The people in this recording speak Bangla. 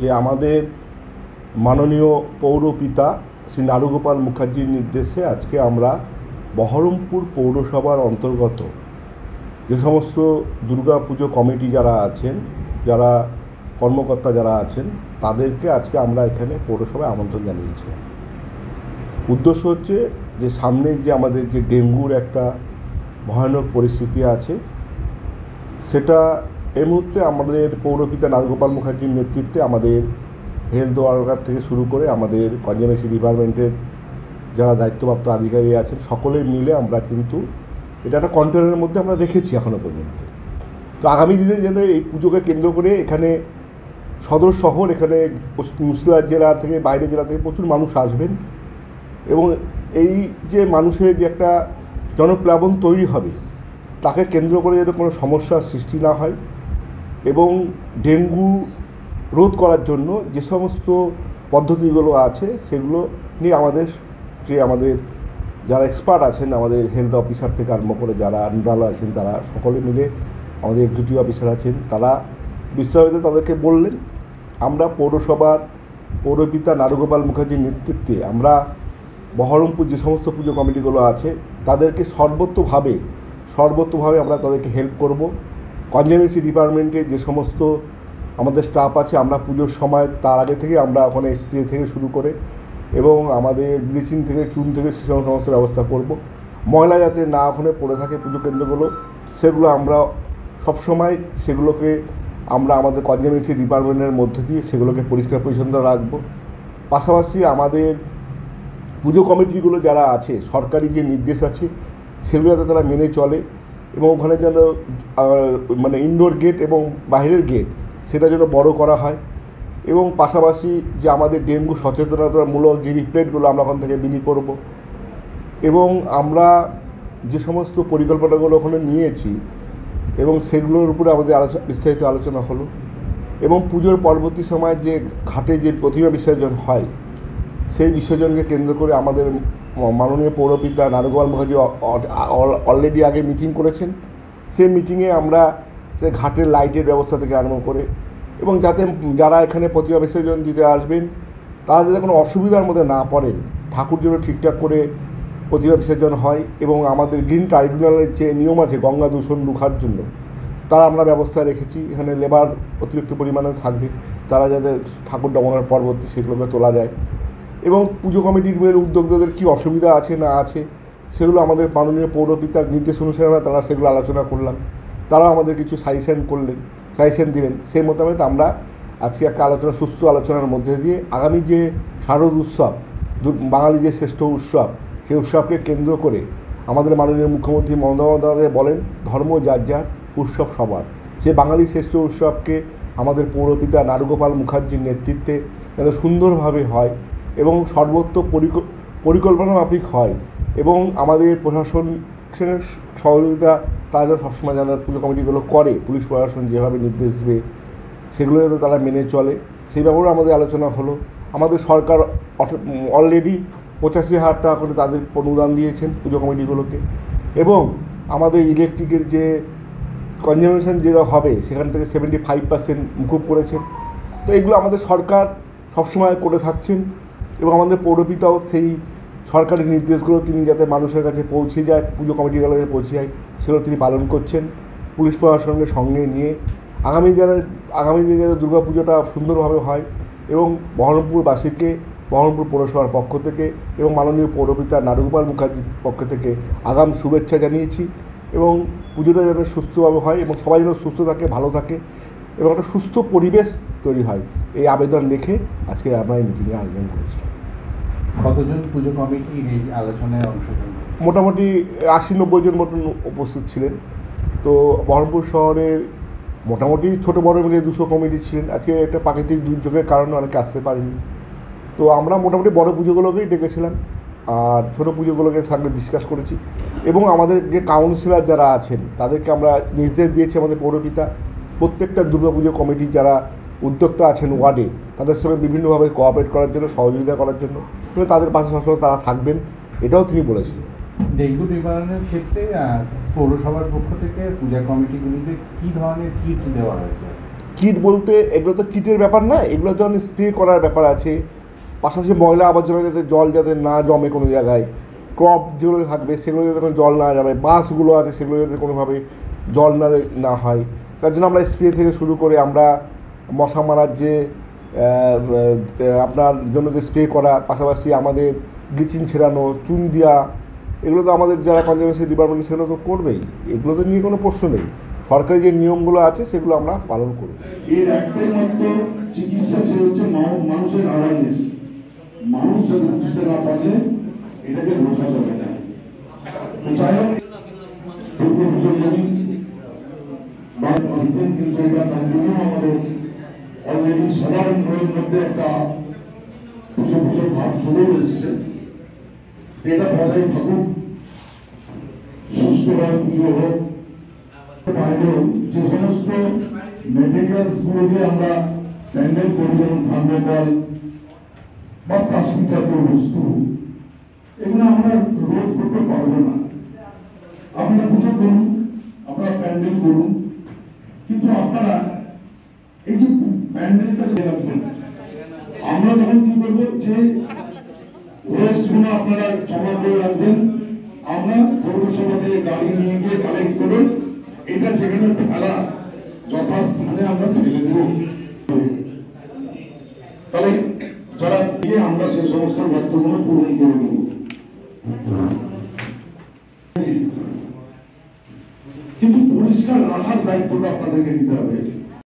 যে আমাদের মাননীয় পৌরপিতা শ্রী নারুগোপাল মুখার্জির নির্দেশে আজকে আমরা বহরমপুর পৌরসভার অন্তর্গত যে সমস্ত দুর্গাপুজো কমিটি যারা আছেন, যারা কর্মকর্তা যারা আছেন, তাদেরকে আজকে আমরা এখানে পৌরসভায় আমন্ত্রণ জানিয়েছিলাম। উদ্দেশ্য হচ্ছে যে সামনে যে আমাদের যে ডেঙ্গুর একটা ভয়ানক পরিস্থিতি আছে, সেটা এই মুহূর্তে আমাদের পৌরপিতা নারুগোপাল মুখার্জির নেতৃত্বে আমাদের হেলথ ওয়ার্কার থেকে শুরু করে আমাদের কনজারভেশন ডিপার্টমেন্টের যারা দায়িত্বপ্রাপ্ত আধিকারিক আছেন, সকলে মিলে আমরা কিন্তু এটা একটা কন্ট্রোলের মধ্যে আমরা রেখেছি এখনও পর্যন্ত। তো আগামী দিনে যাতে এই পুজোকে কেন্দ্র করে এখানে সদর শহর, এখানে মুর্শিদাবাদ জেলা থেকে বাইরের জেলা থেকে প্রচুর মানুষ আসবেন এবং এই যে মানুষের যে একটা জনপ্লাবন তৈরি হবে, তাকে কেন্দ্র করে যাতে কোনো সমস্যার সৃষ্টি না হয় এবং ডেঙ্গু রোধ করার জন্য যে সমস্ত পদ্ধতিগুলো আছে সেগুলো নিয়ে আমাদের যারা এক্সপার্ট আছেন, আমাদের হেলথ অফিসার থেকে আরম্ভ করে যারা নোডাল আছেন, তারা সকলে মিলে আমাদের এক্সিকিউটিভ অফিসার আছেন, তারা বিশ্বভাবে তাদেরকে বললেন আমরা পৌরপিতা নারুগোপাল মুখার্জির নেতৃত্বে আমরা বহরমপুর যে সমস্ত পুজো কমিটিগুলো আছে তাদেরকে সর্বত্রভাবে আমরা তাদেরকে হেল্প করব। কনজারভেশন ডিপার্টমেন্টে যে সমস্ত আমাদের স্টাফ আছে, আমরা পুজোর সময় তার আগে থেকে আমরা ওখানে স্প্রে থেকে শুরু করে এবং আমাদের ব্লিচিং থেকে চুন থেকে সে সমস্ত ব্যবস্থা করব। ময়লা যাতে না ওখানে পড়ে থাকে পুজো কেন্দ্রগুলো, সেগুলো আমরা সবসময় সেগুলোকে আমরা আমাদের কনজারভেশন ডিপার্টমেন্টের মধ্যে দিয়ে সেগুলোকে পরিষ্কার পরিচ্ছন্ন রাখব। পাশাপাশি আমাদের পুজো কমিটিগুলো যারা আছে, সরকারি যে নির্দেশ আছে সেগুলো যাতে তারা মেনে চলে এবং ওখানে যেন মানে ইনডোর গেট এবং বাইরের গেট সেটা যেন বড় করা হয় এবং পাশাপাশি যে আমাদের ডেঙ্গু সচেতনতামূলক যে লিফলেটগুলো আমরা ওখান থেকে বিলি করব এবং আমরা যে সমস্ত পরিকল্পনাগুলো ওখানে নিয়েছি এবং সেগুলোর উপরে আমাদের বিস্তারিত আলোচনা হলো এবং পুজোর পরবর্তী সময় যে ঘাটে যে প্রতিমা বিসর্জন হয় সেই বিসর্জনকে কেন্দ্র করে আমাদের মাননীয় পৌরপিতা নারুগোপাল মুখার্জি অলরেডি আগে মিটিং করেছেন। সেই মিটিংয়ে আমরা সে ঘাটের লাইটের ব্যবস্থা থেকে আরম্ভ করে এবং যাতে যারা এখানে প্রতিমা বিসর্জন দিতে আসবেন তারা যাতে কোনো অসুবিধার মধ্যে না পড়েন, ঠাকুর যেন ঠিকঠাক করে প্রতিমা বিসর্জন হয় এবং আমাদের গ্রিন ট্রাইব্যুনালের যে নিয়ম আছে গঙ্গা দূষণ রুখার জন্য, তারা আমরা ব্যবস্থা রেখেছি। এখানে লেবার অতিরিক্ত পরিমাণে থাকবে, তারা যাতে ঠাকুর ডমনের পরবর্তী সেগুলোকে তোলা যায় এবং পুজো কমিটির উদ্যোক্তাদের কী অসুবিধা আছে না আছে সেগুলো আমাদের মাননীয় পৌরপিতার নির্দেশ অনুসারে তারা সেগুলো আলোচনা করলাম। তারা আমাদের কিছু সাজেশন দিলেন। সেই মোতাবেক আমরা আজকে একটা সুস্থ আলোচনার মধ্যে দিয়ে আগামী যে শারদ উৎসব, বাঙালি যে শ্রেষ্ঠ উৎসব, সেই উৎসবকে কেন্দ্র করে আমাদের মাননীয় মুখ্যমন্ত্রী মমতা বন্দ্যোপাধ্যায় বলেন ধর্ম যার যার, উৎসব সবার। সে বাঙালি শ্রেষ্ঠ উৎসবকে আমাদের পৌরপিতা নারুগোপাল মুখার্জির নেতৃত্বে যেন সুন্দরভাবে হয় এবং সর্বত্র পরিকল্পনা মাফিক হয় এবং আমাদের প্রশাসনের সহযোগিতা তারা সবসময় যেন পুজো কমিটিগুলো করে, পুলিশ প্রশাসন যেভাবে নির্দেশ দেবে সেগুলো যাতে তারা মেনে চলে, সেই ব্যাপারেও আমাদের আলোচনা হলো। আমাদের সরকার অলরেডি 85,000 টাকা করে তাদের অনুদান দিয়েছেন পুজো কমিটিগুলোকে এবং আমাদের ইলেকট্রিকের যে কনজারভেশন যেটা হবে সেখান থেকে 75% মুকুব করেছেন। তো এগুলো আমাদের সরকার সবসময় করে থাকছেন এবং আমাদের পৌরপিতাও সেই সরকারি নির্দেশগুলো তিনি যাতে মানুষের কাছে পৌঁছে যায়, পুজো কমিটির কাছে পৌঁছে যায়, সেগুলো তিনি পালন করছেন পুলিশ প্রশাসনকে সঙ্গে নিয়ে। আগামী দিনে যাতে দুর্গা পুজোটা সুন্দরভাবে হয় এবং বহরমপুরবাসীকে বহরমপুর পৌরসভার পক্ষ থেকে এবং মাননীয় পৌরপিতা নারুগোপাল মুখার্জির পক্ষ থেকে আগাম শুভেচ্ছা জানিয়েছি এবং পুজোটা যেন সুস্থভাবে হয় এবং সবাই যেন সুস্থ থাকে, ভালো থাকে এবং একটা সুস্থ পরিবেশ তৈরি হয়, এই আবেদন রেখে আজকে আমরা এই মিটিংয়ে আয়োজন করেছি। কতজন পুজো কমিটি এই আলোচনায় অংশগ্রহণ? মোটামুটি 80-90 জন মতন উপস্থিত ছিলেন। তো বহরমপুর শহরের মোটামুটি ছোটো বড়ো মিলে 200 কমিটি ছিলেন। আজকে একটা প্রাকৃতিক দুর্যোগের কারণে অনেকে আসতে পারেনি, তো আমরা মোটামুটি বড় পুজোগুলোকেই ডেকেছিলাম আর ছোটো পুজোগুলোকে সামনে ডিসকাস করেছি এবং আমাদের যে কাউন্সিলর যারা আছেন তাদেরকে আমরা নির্দেশ দিয়েছি আমাদের পৌরপিতা প্রত্যেকটা দুর্গাপুজো কমিটি যারা উদ্যোক্তা আছেন ওয়ার্ডে তাদের সঙ্গে বিভিন্নভাবে কোঅপারেট করার জন্য, সহযোগিতা করার জন্য এবং তাদের পাশে সবসময় তারা থাকবেন, এটাও তিনি বলেছিলেন। ডেঙ্গু নিবারণের ক্ষেত্রে পৌরসভার পক্ষ থেকে পূজা কমিটিগুলিতে কী ধরনের কিট দেওয়া হয়েছে? কিট বলতে এগুলো তো কিটের ব্যাপার না, এগুলো যখন স্প্রে করার ব্যাপার আছে, পাশাপাশি ময়লা আবর্জনা যাতে জল যাতে না জমে কোনো জায়গায়, ক্রপ যেগুলো থাকবে সেগুলো যাতে কোনো জল না জমে, বাঁশগুলো আছে সেগুলো যাতে কোনোভাবে জল না হয়, তার জন্য আমরা স্প্রে থেকে শুরু করে আমরা মশা মারার যে আপনার জন্য যে স্প্রে করা, পাশাপাশি আমাদের ব্লিচিং ছেড়ানো, চুন দেওয়া, এগুলো তো আমাদের যারা কনজারভেশন ডিপার্টমেন্ট সেগুলো তো করবেই, এগুলোতে নিয়ে কোনো প্রশ্ন নেই। সরকারি যে নিয়মগুলো আছে সেগুলো আমরা পালন করব। এর একটাই মাত্র চিকিৎসা, সে হচ্ছে মানুষের অ্যাওয়ারনেস। মানুষ যদি বুঝতে না পারলে এটাকে বোঝা যাবে না। তো যাই হোক, দুর্গা পুজোর দিন বা 5 দিন কিন্তু এটা কন্টিনিউ আমাদের অলরেডি সবার মনের মধ্যে একটা পুজো পুজোর ভাব চলেও এসেছে। এটা বজায় থাকুক, সুস্থভাবে পুজো হোক। বাইরেও যে সমস্ত মেটেরিয়ালস গুলো দিয়ে আমরা প্যান্ডেল করি, যেমন থার্মোকল বা প্লাস্টিক জাতীয় বস্তু, এগুলো আমরা রোধ করতে পারবো না। আপনারা পুজো করুন, আপনারা প্যান্ডেল করুন, কিন্তু আপনারা এই যে প্যান্ডেলটা যে রাখবেন, আমরা তখন কি করবো, যে ওয়েস্ট গুলো আপনারা জমা করে রাখবেন, আমরা পৌরসভা থেকে গাড়ি নিয়ে গিয়ে কালেক্ট করে এটা যেখানে ফেলা যথাস্থানে আমরা ফেলে দেব। তাহলে যারা দিয়ে আমরা সেই সমস্ত বাধ্যগুলো পূরণ করে দেব। কিন্তু পরিষ্কার রাখার দায়িত্বটা আপনাদেরকে নিতে হবে।